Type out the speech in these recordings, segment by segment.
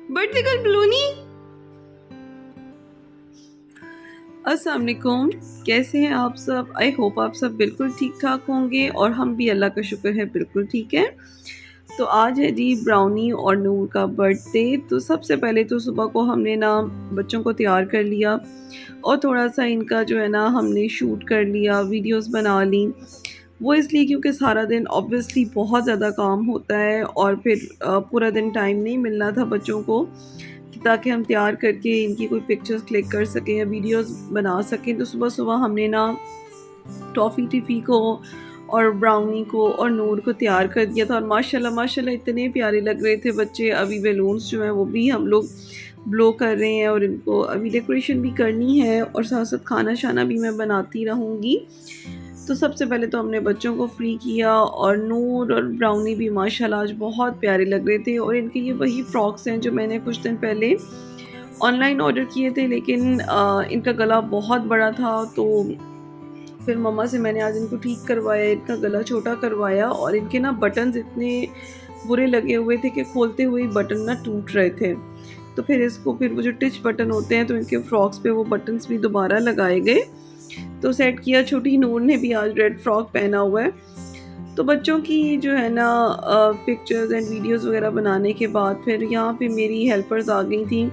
Birthday girl Baluni. अस्सलाम वालेकुम, कैसे हैं आप सब? आई होप आप सब बिल्कुल ठीक ठाक होंगे और हम भी अल्लाह का शुक्र है बिल्कुल ठीक है। तो आज है जी ब्राउनी और नूर का बर्थडे। तो सबसे पहले तो सुबह को हमने ना बच्चों को तैयार कर लिया और थोड़ा सा इनका जो है ना हमने शूट कर लिया, वीडियोस बना ली। वो इसलिए क्योंकि सारा दिन ऑब्वियसली बहुत ज़्यादा काम होता है और फिर पूरा दिन टाइम नहीं मिलना था बच्चों को ताकि हम तैयार करके इनकी कोई पिक्चर्स क्लिक कर सकें या वीडियोस बना सकें। तो सुबह सुबह हमने ना टॉफ़ी टिफ़ी को और ब्राउनी को और नूर को तैयार कर दिया था और माशाल्लाह माशाल्लाह इतने प्यारे लग रहे थे बच्चे। अभी बैलून्स जो हैं वो भी हम लोग ब्लो कर रहे हैं और इनको अभी डेकोरेशन भी करनी है और साथ साथ खाना शाना भी मैं बनाती रहूँगी। तो सबसे पहले तो हमने बच्चों को फ्री किया और नूर और ब्राउनी भी माशाल्लाह आज बहुत प्यारे लग रहे थे। और इनके ये वही फ्रॉक्स हैं जो मैंने कुछ दिन पहले ऑनलाइन ऑर्डर किए थे, लेकिन इनका गला बहुत बड़ा था तो फिर मम्मा से मैंने आज इनको ठीक करवाया, इनका गला छोटा करवाया और इनके ना बटन्स इतने बुरे लगे हुए थे कि खोलते हुए बटन ना टूट रहे थे। तो फिर वो जो टिच बटन होते हैं तो इनके फ्रॉक्स पे वो बटन्स भी दोबारा लगाए गए, तो सेट किया। छोटी नूर ने भी आज रेड फ्रॉक पहना हुआ है। तो बच्चों की जो है ना पिक्चर्स एंड वीडियोस वगैरह बनाने के बाद फिर यहाँ पे मेरी हेल्पर्स आ गई थी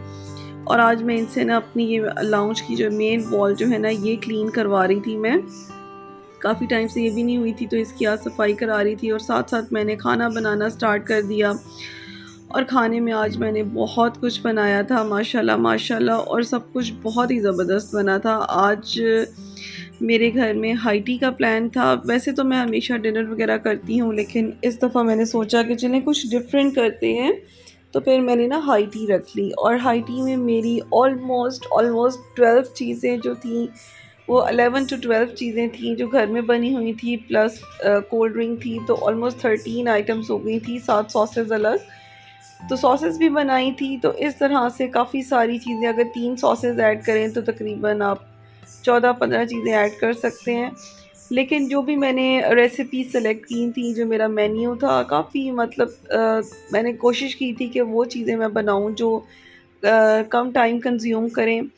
और आज मैं इनसे ना अपनी ये लाउंज की जो मेन वॉल जो है ना ये क्लीन करवा रही थी। मैं काफ़ी टाइम से ये भी नहीं हुई थी तो इसकी आज सफाई करा रही थी और साथ साथ मैंने खाना बनाना स्टार्ट कर दिया। और खाने में आज मैंने बहुत कुछ बनाया था माशाल्लाह माशाल्लाह, और सब कुछ बहुत ही ज़बरदस्त बना था। आज मेरे घर में हाई टी का प्लान था। वैसे तो मैं हमेशा डिनर वगैरह करती हूँ, लेकिन इस दफ़ा मैंने सोचा कि चलें कुछ डिफरेंट करते हैं, तो फिर मैंने ना हाई टी रख ली। और हाई टी में मेरी ऑलमोस्ट 12 चीज़ें जो थी वो 11 to 12 चीज़ें थी जो घर में बनी हुई थी, प्लस कोल्ड ड्रिंक थी, तो ऑलमोस्ट 13 आइटम्स हो गई थी, 7 सॉसेस अलग। तो सॉसेस भी बनाई थी। तो इस तरह से काफ़ी सारी चीज़ें, अगर 3 सॉसेस ऐड करें तो तकरीबन आप 14-15 चीज़ें ऐड कर सकते हैं। लेकिन जो भी मैंने रेसिपी सेलेक्ट की थी, जो मेरा मेन्यू था, काफ़ी मतलब मैंने कोशिश की थी कि वो चीज़ें मैं बनाऊं जो कम टाइम कंज्यूम करें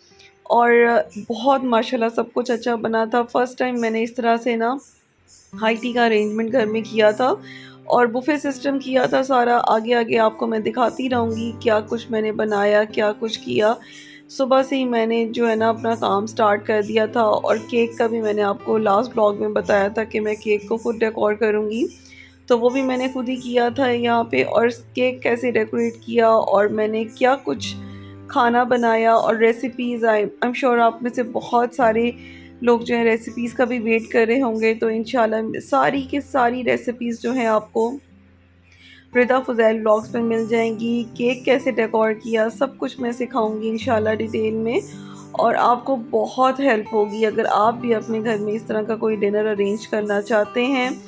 और बहुत माशाल्लाह सब कुछ अच्छा बना था। फ़र्स्ट टाइम मैंने इस तरह से ना हाई टी का अरेंजमेंट घर में किया था और बुफे सिस्टम किया था सारा। आगे आगे आपको मैं दिखाती रहूँगी क्या कुछ मैंने बनाया, क्या कुछ किया। सुबह से ही मैंने जो है ना अपना काम स्टार्ट कर दिया था और केक का भी मैंने आपको लास्ट ब्लॉग में बताया था कि मैं केक को खुद डेकोर करूँगी, तो वो भी मैंने खुद ही किया था यहाँ पे। और केक कैसे डेकोरेट किया और मैंने क्या कुछ खाना बनाया और रेसिपीज़, आई एम श्योर आप में से बहुत सारे लोग जो है रेसिपीज़ का भी वेट कर रहे होंगे। तो इंशाल्लाह सारी की सारी रेसिपीज़ जो हैं आपको रिदा फ़ुज़ैल ब्लॉग्स पे मिल जाएंगी। केक कैसे डेकोर किया सब कुछ मैं सिखाऊंगी इंशाल्लाह डिटेल में, और आपको बहुत हेल्प होगी अगर आप भी अपने घर में इस तरह का कोई डिनर अरेंज करना चाहते हैं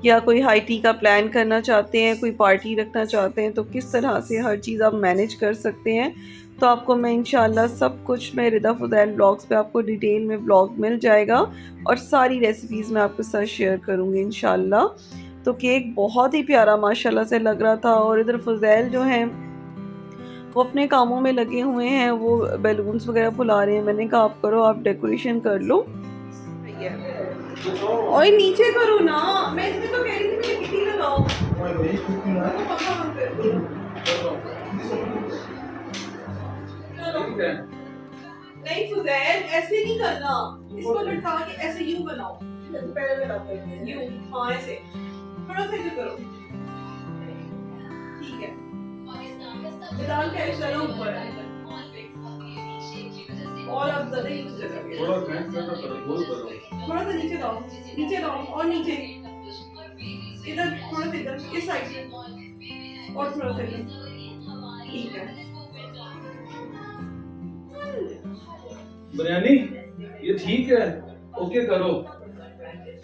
या कोई हाई टी का प्लान करना चाहते हैं, कोई पार्टी रखना चाहते हैं, तो किस तरह से हर चीज़ आप मैनेज कर सकते हैं। तो आपको मैं इंशाल्लाह सब कुछ मैं रिदा फ़ुज़ैल ब्लॉग्स पे आपको डिटेल में ब्लॉग मिल जाएगा और सारी रेसिपीज़ मैं आपके साथ शेयर करूँगी इंशाल्लाह। तो केक बहुत ही प्यारा माशाल्लाह से लग रहा था और इधर फ़ुज़ैल जो हैं वो अपने कामों में लगे हुए हैं, वो बैलून्स वगैरह फुला रहे हैं। मैंने कहा आप करो, आप डेकोरेशन कर लो। और नीचे करो ना, मैं इसमें तो कह रही थी मैं किटी लगाओ। नहीं फ़ुज़ैल ऐसे नहीं करना, इसको लटका के ऐसे यूं बनाओ, यूं, हाँ ऐसे थोड़ा सा इधर करो, ठीक है। फिलहाल क्या चलो ऊपर है और अब ज़्यादा ही उस जगह पे थोड़ा सा नीचे लाओ, नीचे लाओ और नीचे इधर, थोड़ा सा इधर इस साइड से और थोड़ा सा इधर, ठीक है। बिरयानी ये ठीक है, ओके करो।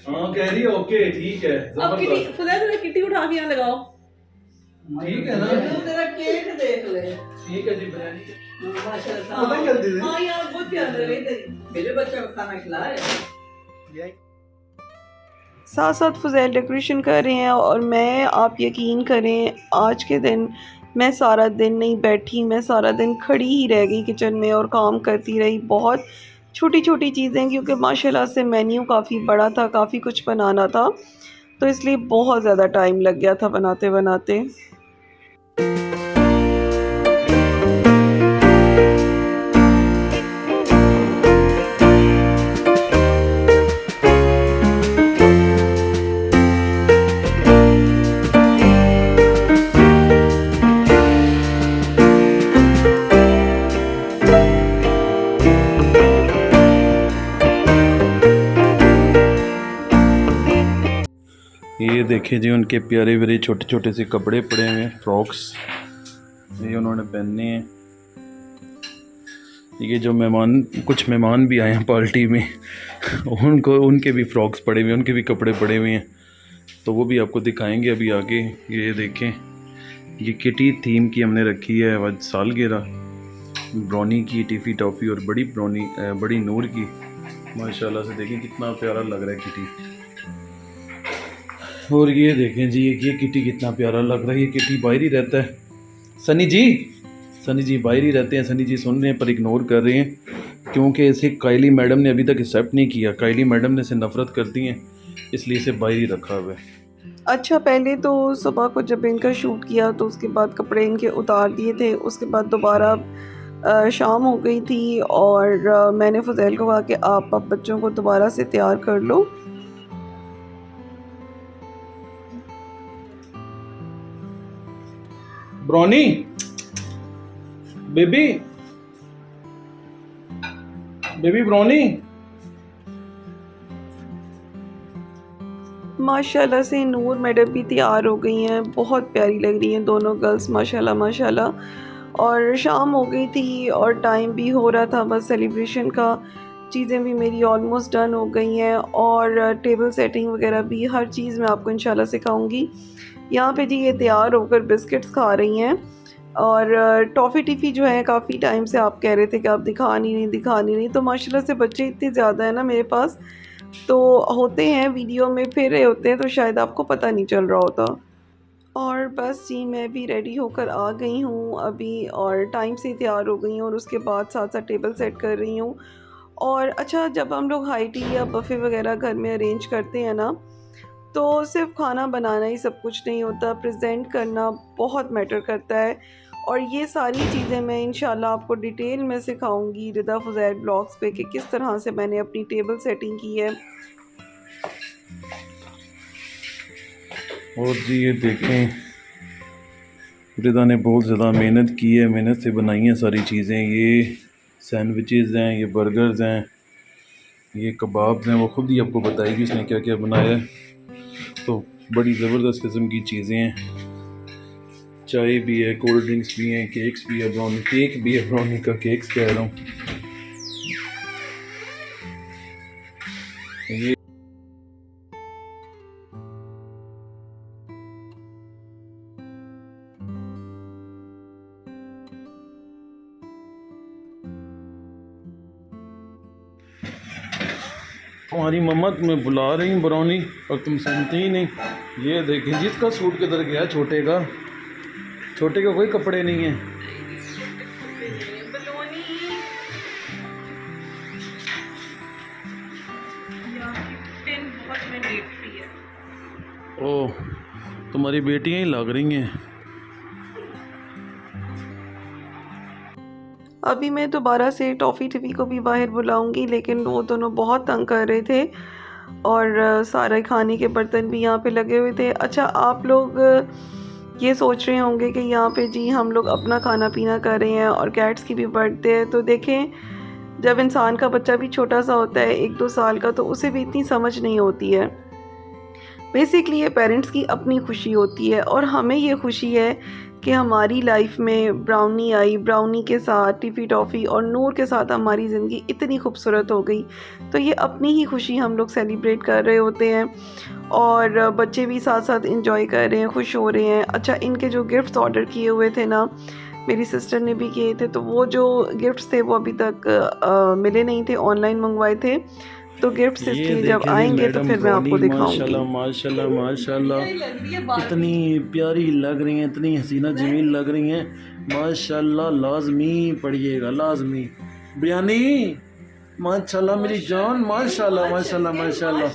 हाँ कह रही है ओके ठीक है। अब किटी फ़ुज़ैल किटी उठा के यहाँ लगाओ, ठीक है ना, तेरा केक देख ले। ठीक है जी बिरयानी माशाल्लाह पता चलती थी। हाँ यार बहुत प्यारा लग रहा है, मेरे बच्चे को खाना खिला रहे हैं। साथ साथ फ़ुज़ैल डेकोरेशन कर रहे हैं और मैं, आप यकीन करें, आज के दिन मैं सारा दिन नहीं बैठी, मैं सारा दिन खड़ी ही रह गई किचन में और काम करती रही। बहुत छोटी-छोटी चीज़ें, क्योंकि माशाल्लाह से मेन्यू काफ़ी बड़ा था, काफ़ी कुछ बनाना था, तो इसलिए बहुत ज़्यादा टाइम लग गया था बनाते-बनाते। ये देखें जी, उनके प्यारे प्यारे छोटे छोटे से कपड़े पड़े हुए हैं, फ्रॉक्स, ये उन्होंने पहनने हैं। ये जो कुछ मेहमान भी आए हैं पार्टी में उनके भी फ्रॉक्स पड़े हुए हैं, उनके भी कपड़े पड़े हुए हैं, तो वो भी आपको दिखाएंगे अभी आगे। ये देखें, ये किटी थीम की हमने रखी है, आज सालगिरह ब्राउनी की, टिफ़ी टॉफ़ी और बड़ी नूर की। माशाल्लाह से देखें कितना प्यारा लग रहा है किटी। और ये देखें जी, ये किटी कितना प्यारा लग रहा है। ये किटी बाहर ही रहता है। सनी जी बाहर ही रहते हैं। सनी जी सुन रहे हैं पर इग्नोर कर रहे हैं, क्योंकि इसे कायली मैडम ने अभी तक एक्सेप्ट नहीं किया। कायली मैडम ने इसे नफ़रत करती हैं, इसलिए इसे बाहर ही रखा हुआ है। अच्छा, पहले तो सुबह को जब इनका शूट किया तो उसके बाद कपड़े इनके उतार दिए थे। उसके बाद दोबारा शाम हो गई थी और मैंने फ़ुज़ैल को कहा कि आप अब बच्चों को दोबारा से तैयार कर लो। Brownie baby brownie. माशाल्लाह से नूर मैडम भी तैयार हो गई हैं, बहुत प्यारी लग रही हैं दोनों गर्ल्स, माशाल्लाह माशाल्लाह। और शाम हो गई थी और टाइम भी हो रहा था बस सेलिब्रेशन का। चीज़ें भी मेरी ऑलमोस्ट डन हो गई हैं और टेबल सेटिंग वगैरह भी, हर चीज़ मैं आपको इंशाल्लाह सिखाऊंगी। यहाँ पे जी ये तैयार होकर बिस्किट्स खा रही हैं और टॉफ़ी टिफ़ी जो है काफ़ी टाइम से आप कह रहे थे कि आप दिखानी नहीं, तो माशाल्लाह से बच्चे इतने ज़्यादा हैं ना मेरे पास, तो होते हैं वीडियो में फिर रहे होते हैं, तो शायद आपको पता नहीं चल रहा होता। और बस जी मैं भी रेडी होकर आ गई हूँ अभी और टाइम से तैयार हो गई हूँ और उसके बाद साथ साथ टेबल सेट कर रही हूँ। और अच्छा, जब हम लोग हाई टी या बफ़े वगैरह घर में अरेंज करते हैं ना, तो सिर्फ खाना बनाना ही सब कुछ नहीं होता, प्रेजेंट करना बहुत मैटर करता है। और ये सारी चीज़ें मैं इंशाल्लाह आपको डिटेल में सिखाऊंगी रिदा फ़ुज़ैल ब्लॉग्स पे कि किस तरह से मैंने अपनी टेबल सेटिंग की है। और जी ये देखें, रिदा ने बहुत ज़्यादा मेहनत की है, मेहनत से बनाई हैं सारी चीज़ें। ये सैंडविचेज़ हैं, ये बर्गर्स हैं, ये कबाब्स हैं, वो ख़ुद ही आपको बताएगी उसने क्या क्या बनाया है। तो बड़ी ज़बरदस्त किस्म की चीज़ें हैं। चाय भी है, कोल्ड ड्रिंक्स भी हैं, केक्स भी है, ब्राउनी का केक्स कह रहा हूँ। ये तुम्हारी मम्मा तुम्हें बुला रही हैं ब्राउनी और तुम सुनती ही नहीं। ये देखें जिसका सूट किधर गया, छोटे का कोई कपड़े नहीं है। ओह, तुम्हारी बेटियां ही लग रही हैं। अभी मैं दोबारा से टॉफ़ी टिफ़ी को भी बाहर बुलाऊंगी, लेकिन वो दोनों बहुत तंग कर रहे थे और सारे खाने के बर्तन भी यहाँ पे लगे हुए थे। अच्छा, आप लोग ये सोच रहे होंगे कि यहाँ पे जी हम लोग अपना खाना पीना कर रहे हैं और कैट्स की भी बर्थडे है, तो देखें जब इंसान का बच्चा भी छोटा सा होता है 1-2 साल का, तो उसे भी इतनी समझ नहीं होती है। बेसिकली ये पेरेंट्स की अपनी खुशी होती है और हमें ये खुशी है कि हमारी लाइफ में ब्राउनी आई, ब्राउनी के साथ टिफ़ी टॉफ़ी और नूर के साथ हमारी ज़िंदगी इतनी खूबसूरत हो गई। तो ये अपनी ही खुशी हम लोग सेलिब्रेट कर रहे होते हैं और बच्चे भी साथ साथ इंजॉय कर रहे हैं, खुश हो रहे हैं। अच्छा, इनके जो गिफ्ट्स ऑर्डर किए हुए थे ना, मेरी सिस्टर ने भी किए थे, तो वो जो गिफ्ट्स थे वो अभी तक मिले नहीं थे, ऑनलाइन मंगवाए थे। तो गिफ्ट्स ये इसलिए जब देखें जी आएंगे तो मैडम फिर मैं आपको ब्राउनी, दिखाऊंगी। माशाल्लाह माशाल्लाह माशाल्लाह, इतनी प्यारी लग रही हैं, इतनी हसीना जमील लग रही हैं माशाल्लाह। लाजमी पढ़िएगा, लाजमी। बिरयानी माशाल्लाह मेरी जान, माशाल्लाह माशाल्लाह माशाल्लाह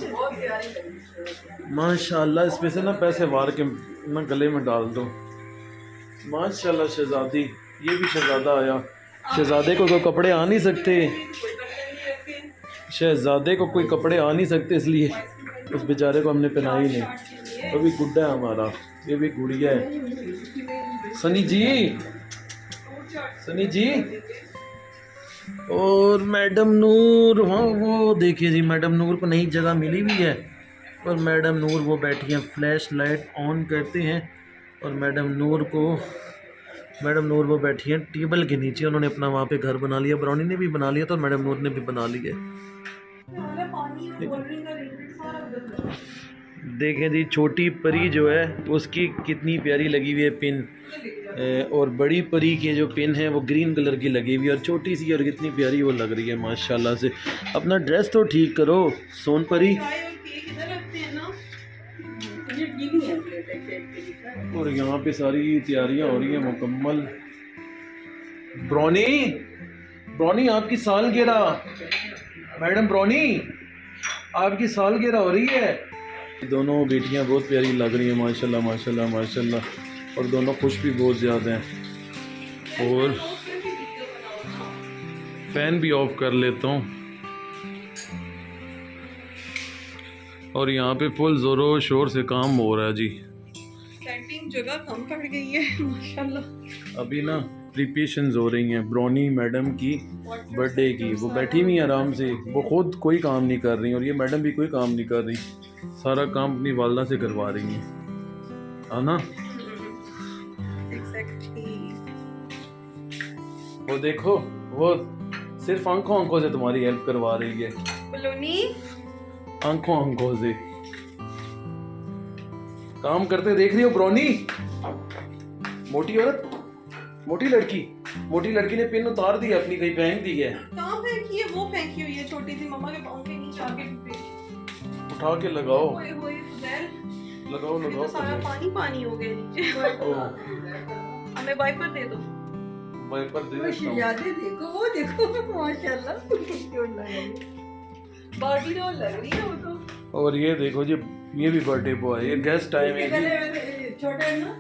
माशाल्लाह। इसमें से ना पैसे वार के ना गले में डाल दो माशाल्लाह। शहजादी, ये भी शहजादा आया। शहजादे को तो कपड़े आ नहीं सकते, शहजादे को कोई कपड़े आ नहीं सकते, इसलिए उस बेचारे को हमने पहना ही नहीं। वो भी गुड्डा है हमारा, ये भी गुड़िया है। सनी जी, सनी जी और मैडम नूर, हाँ वो देखिए जी मैडम नूर को नई जगह मिली हुई है और मैडम नूर वो बैठी हैं। फ्लैश लाइट ऑन करते हैं और मैडम नूर वो बैठी हैं टेबल के नीचे। उन्होंने अपना वहाँ पे घर बना लिया, ब्राउनी ने भी बना लिया तो मैडम नूर ने भी बना लिया। देखें जी छोटी परी जो है उसकी कितनी प्यारी लगी हुई है पिन, और बड़ी परी के जो पिन है वो ग्रीन कलर की लगी हुई है और छोटी सी, और कितनी प्यारी वो लग रही है माशाल्लाह से। अपना ड्रेस तो ठीक करो सोन परी। और यहाँ पे सारी तैयारियां हो रही हैं मुकम्मल। ब्राउनी, ब्राउनी आपकी सालगिरह, मैडम ब्राउनी आपकी सालगिरह हो रही है। दोनों बेटियां बहुत प्यारी लग रही हैं माशाल्लाह माशाल्लाह माशाल्लाह, और दोनों खुश भी बहुत ज़्यादा हैं। और फ़ैन भी ऑफ कर लेता हूँ। और यहाँ पे फुल ज़ोरों शोर से काम हो रहा है जी। सेटिंग जगह कम पड़ गई है माशाल्लाह। अभी ना प्रिपरेशंस हो रही हैं ब्राउनी मैडम की बर्थडे की। वो बैठी हुई हैं आराम से, वो खुद कोई काम नहीं कर रही और ये मैडम भी कोई काम नहीं कर रही, सारा काम अपनी वालदा से करवा रही हैं, है ना। वो देखो वो सिर्फ आंखों आंखों से तुम्हारी हेल्प करवा रही है, आंखों आंखों से काम करते देख रही हो ब्राउनी। मोटी औरत, मोटी लड़की ने पिन उतार दी अपनी, कहीं फेंक दी है। कहाँ फेंकी है? वो फेंकी हुई है छोटी सी, मम्मा के पाँव के नीचे आके उठा के लगाओ, ओए होए लगाओ लगाओ। तो सारा पानी हो गया नीचे। हमें वाइपर दे दो, वाइपर दे देता हूं। यादें देखो, वो देखो माशाल्लाह क्यों लग रही है, बार्बी डॉल लग रही है वो तो। और ये देखो जी, ये भी बर्थडे बॉय, ये गेस्ट टाइम है गले छोटे है ना,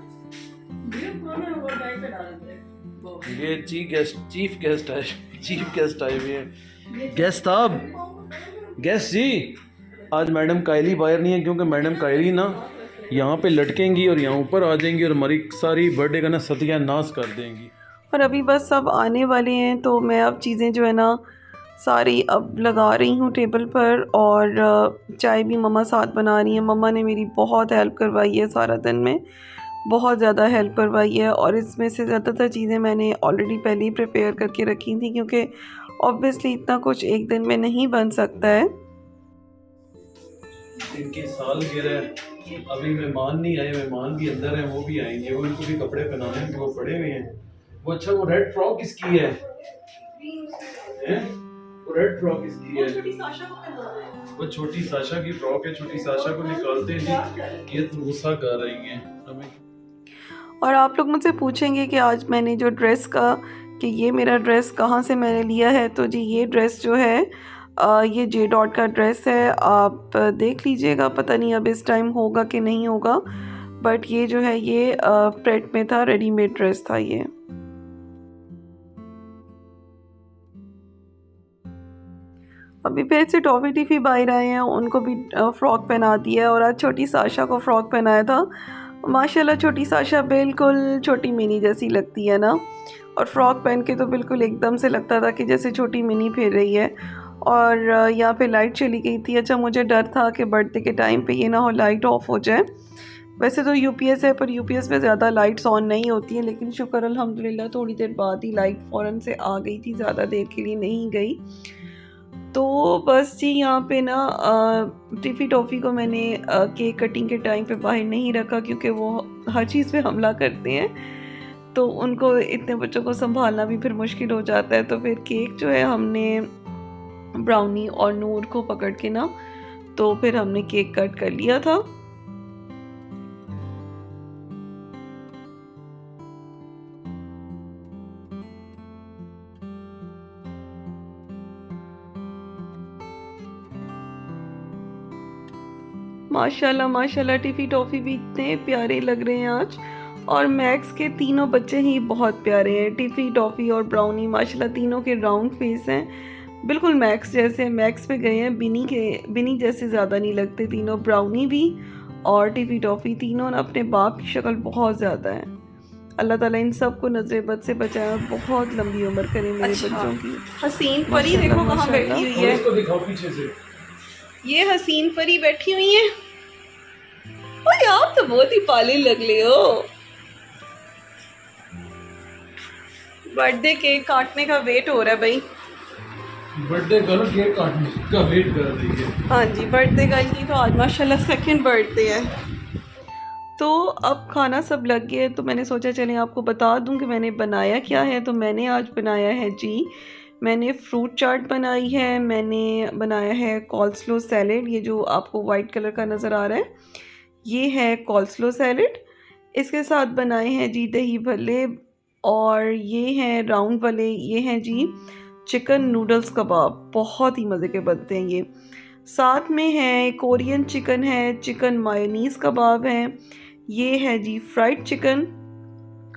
ये कौन है वो डाई पे डालते हैं वो। ये चीफ गेस्ट आए हुए हैं। गेस्ट साहब, गेस्ट जी, आज मैडम कायली बाहर नहीं है क्योंकि मैडम कायली ना यहाँ पे लटकेंगी और यहाँ ऊपर आ जाएंगी और हमारी सारी बर्थडे का ना सत्यानाश कर देंगी। और अभी बस सब आने वाले हैं तो मैं अब चीज़ें जो है ना सारी अब लगा रही हूँ टेबल पर, और चाय भी मम्मा साथ बना रही हैं। मम्मा ने मेरी बहुत हेल्प करवाई है, सारा दिन में बहुत ज़्यादा हेल्प करवाई है, और इसमें से ज़्यादातर चीज़ें मैंने ऑलरेडी पहले ही प्रिपेयर करके रखी थी क्योंकि ऑब्वियसली इतना कुछ एक दिन में नहीं बन सकता है। इनकी सालगिरह, अभी मेहमान नहीं आए, मेहमान भी अंदर हैं, वो भी आएंगे, वो इनको भी कपड़े पहनाने हैं, वो पड़े हुए हैं। वो अच्छा वो रेड फ्रॉक किसकी है? वो रेड फ्रॉक किसकी है? वो छोटी साशा की फ्रॉक है, छोटी साशा को निकालते हैं, ये तो गुस्सा कर रही हैं हमें। और आप लोग मुझसे पूछेंगे कि आज मैंने जो ड्रेस का, कि ये मेरा ड्रेस कहाँ से मैंने लिया है, तो जी ये ड्रेस जो है ये जे डॉट का ड्रेस है। आप देख लीजिएगा, पता नहीं अब इस टाइम होगा कि नहीं होगा, बट ये जो है ये प्रेट में था, रेडीमेड ड्रेस था ये। अभी फिर से टॉफी टिफ़ी बाहर आए हैं, उनको भी फ़्रॉक पहना दिया है, और आज छोटी साशा को फ़्रॉक पहनाया था। माशाल्लाह छोटी साशा बिल्कुल छोटी मिनी जैसी लगती है ना, और फ़्रॉक पहन के तो बिल्कुल एकदम से लगता था कि जैसे छोटी मिनी फिर रही है। और यहाँ पे लाइट चली गई थी। अच्छा, मुझे डर था कि बर्थडे के टाइम पे ये ना हो लाइट ऑफ हो जाए। वैसे तो यूपीएस है, पर यूपीएस में ज़्यादा लाइट्स ऑन नहीं होती हैं, लेकिन शुक्र अल्हम्दुलिल्लाह थोड़ी देर बाद ही लाइट फ़ौरन से आ गई थी, ज़्यादा देर के लिए नहीं गई। तो बस जी यहाँ पे ना टिफ़ी टॉफ़ी को मैंने केक कटिंग के टाइम पे बाहर नहीं रखा क्योंकि वो हर चीज़ पे हमला करते हैं, तो उनको इतने बच्चों को संभालना भी फिर मुश्किल हो जाता है। तो फिर केक जो है हमने ब्राउनी और नूर को पकड़ के ना, तो फिर हमने केक कट कर लिया था। माशाल्लाह माशाल्लाह टिफ़ी टॉफ़ी भी इतने प्यारे लग रहे हैं आज, और मैक्स के तीनों बच्चे ही बहुत प्यारे हैं। टिफ़ी टॉफ़ी और ब्राउनी माशाल्लाह तीनों के राउंड फेस हैं, बिल्कुल मैक्स जैसे। मैक्स पे गए हैं, बिनी जैसे ज़्यादा नहीं लगते तीनों, ब्राउनी भी और टिफ़ी टॉफ़ी तीनों ना अपने बाप की शक्ल बहुत ज़्यादा है। अल्लाह ताला इन सब को नज़र बद से बचाए और बहुत लंबी उम्र करे मेरे बच्चों की। हसीन परी देखो कहाँ बैठी हुई है, इसको दिखाओ पीछे से। ये हसीन परी बैठी हुई है। ओए आप तो बहुत ही पाले लग रहे हो। बर्थडे केक काटने का वेट हो रहा है भाई। बर्थडे करो, केक काटने का वेट कर रही है। हाँ जी, बर्थडे गर्ल की तो आज माशाल्लाह सेकंड बर्थडे है। तो अब खाना सब लग गया, तो मैंने सोचा चलें आपको बता दूं कि मैंने बनाया क्या है। तो मैंने आज बनाया है जी, मैंने फ्रूट चाट बनाई है, मैंने बनाया है कॉल्स्लो सैलेड, ये जो आपको वाइट कलर का नज़र आ रहा है ये है कॉल्स्लो सैलेड। इसके साथ बनाए हैं जी दही भल्ले, और ये हैं राउंड वाले, ये हैं जी चिकन नूडल्स कबाब, बहुत ही मज़े के बनते हैं ये। साथ में है कोरियन चिकन है, चिकन मायोनीज़ कबाब हैं, ये है जी फ्राइड चिकन।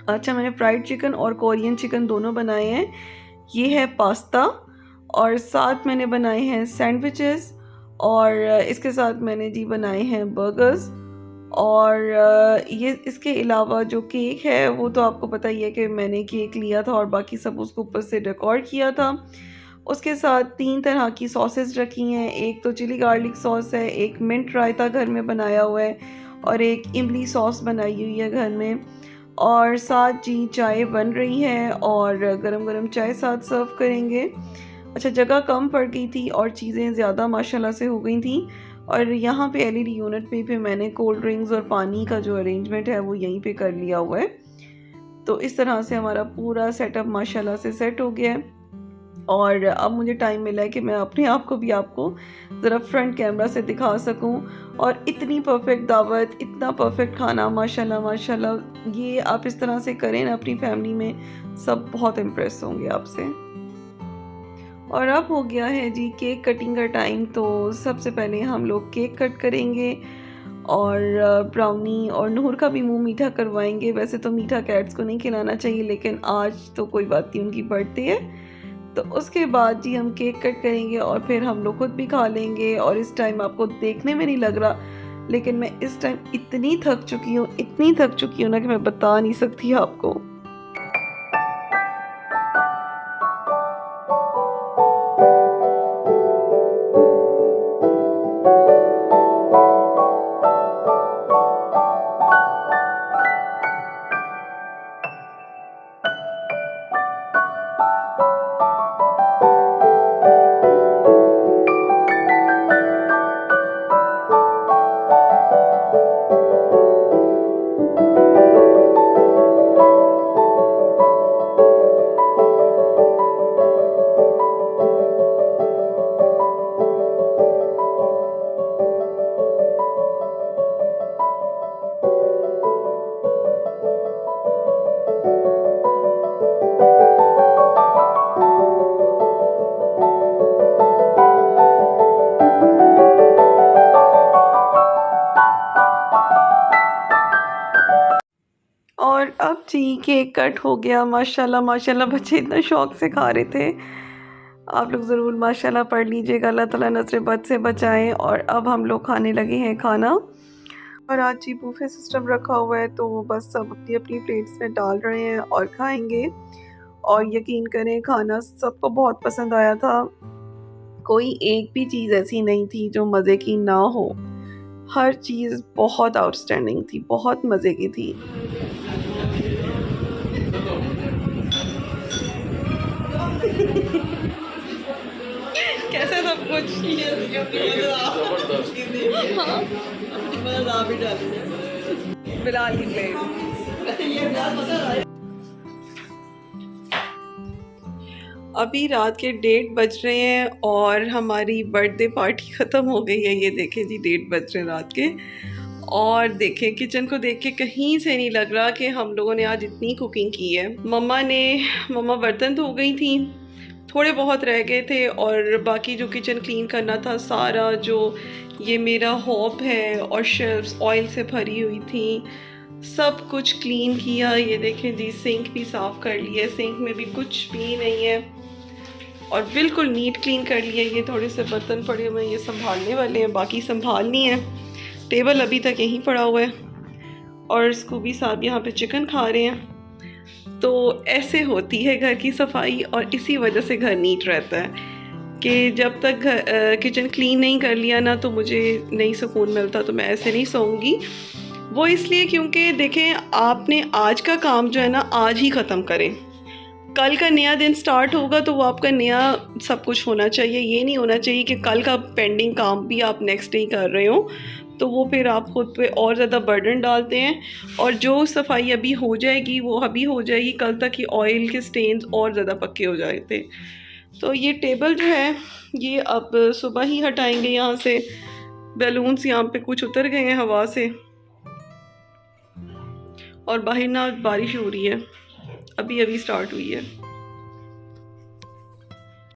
अच्छा, मैंने फ्राइड चिकन और कोरियन चिकन दोनों बनाए हैं। ये है पास्ता, और साथ मैंने बनाए हैं सैंडविचेस, और इसके साथ मैंने जी बनाए हैं बर्गर्स। और ये इसके अलावा जो केक है वो तो आपको पता ही है कि मैंने केक लिया था और बाकी सब उसको ऊपर से डेकोर किया था। उसके साथ 3 तरह की सॉसेस रखी हैं, एक तो चिली गार्लिक सॉस है, एक मिंट रायता घर में बनाया हुआ है, और एक इमली सॉस बनाई हुई है घर में। और साथ जी चाय बन रही है, और गरम गरम चाय साथ सर्व करेंगे। अच्छा, जगह कम पड़ गई थी और चीज़ें ज़्यादा माशाल्लाह से हो गई थी, और यहाँ पे एलईडी यूनिट पे मैंने कोल्ड ड्रिंक्स और पानी का जो अरेंजमेंट है वो यहीं पे कर लिया हुआ है। तो इस तरह से हमारा पूरा सेटअप माशाल्लाह से सेट हो गया है, और अब मुझे टाइम मिला है कि मैं अपने आप को भी आपको ज़रा फ्रंट कैमरा से दिखा सकूं। और इतनी परफेक्ट दावत, इतना परफेक्ट खाना, माशाल्लाह माशाल्लाह, ये आप इस तरह से करें ना अपनी फैमिली में, सब बहुत इम्प्रेस होंगे आपसे। और अब हो गया है जी केक कटिंग का टाइम। तो सबसे पहले हम लोग केक कट करेंगे, और ब्राउनी और नूर का भी मुंह मीठा करवाएंगे। वैसे तो मीठा कैट्स को नहीं खिलाना चाहिए, लेकिन आज तो कोई बात नहीं, उनकी बर्थडे है। तो उसके बाद जी हम केक कट करेंगे और फिर हम लोग खुद भी खा लेंगे। और इस टाइम आपको देखने में नहीं लग रहा, लेकिन मैं इस टाइम इतनी थक चुकी हूँ ना कि मैं बता नहीं सकती आपको। और अब जी केक कट हो गया, माशाल्लाह माशाल्लाह, बच्चे इतना शौक से खा रहे थे। आप लोग ज़रूर माशाल्लाह पढ़ लीजिएगा, अल्लाह ताला नज़र बद से बचाएं। और अब हम लोग खाने लगे हैं खाना, और आज जी बूफे सिस्टम रखा हुआ है, तो बस सब अपनी अपनी प्लेट्स में डाल रहे हैं और खाएंगे। और यकीन करें खाना सबको बहुत पसंद आया था, कोई एक भी चीज़ ऐसी नहीं थी जो मज़े की ना हो, हर चीज़ बहुत आउटस्टैंडिंग थी, बहुत मज़े की थी। कैसा सब कुछ बिलाल की प्लेट। अभी रात के 1:30 बज रहे हैं और हमारी बर्थडे पार्टी ख़त्म हो गई है। ये देखें जी 1:30 बज रहे हैं रात के। और देखें किचन को देख के कहीं से नहीं लग रहा कि हम लोगों ने आज इतनी कुकिंग की है। मम्मा बर्तन धो गई थी, थोड़े बहुत रह गए थे, और बाकी जो किचन क्लीन करना था सारा, जो ये मेरा हॉब है और शेल्फ्स ऑयल से भरी हुई थी, सब कुछ क्लीन किया। ये देखें जी सिंक भी साफ़ कर लिया, सिंक में भी कुछ भी नहीं है और बिल्कुल नीट क्लीन कर लिया। ये थोड़े से बर्तन पड़े हुए हैं, ये संभालने वाले हैं, बाकी संभालनी है। टेबल अभी तक यहीं पड़ा हुआ है और स्कूबी साहब यहाँ पे चिकन खा रहे हैं। तो ऐसे होती है घर की सफाई और इसी वजह से घर नीट रहता है कि जब तक किचन क्लीन नहीं कर लिया ना तो मुझे नहीं सुकून मिलता। तो मैं ऐसे नहीं सोऊंगी, वो इसलिए क्योंकि देखें आपने आज का काम जो है ना आज ही ख़त्म करें। कल का नया दिन स्टार्ट होगा तो वो आपका नया सब कुछ होना चाहिए। ये नहीं होना चाहिए कि कल का पेंडिंग काम भी आप नेक्स्ट डे कर रहे हो, तो वो फिर आप खुद पे और ज़्यादा बर्डन डालते हैं और जो सफाई अभी हो जाएगी वो अभी हो जाएगी, कल तक ही ऑयल के स्टेन्स और ज़्यादा पक्के हो जाते। तो ये टेबल जो है ये अब सुबह ही हटाएंगे यहाँ से। बैलून्स यहाँ पे कुछ उतर गए हैं हवा से और बाहर ना बारिश हो रही है, अभी स्टार्ट हुई है।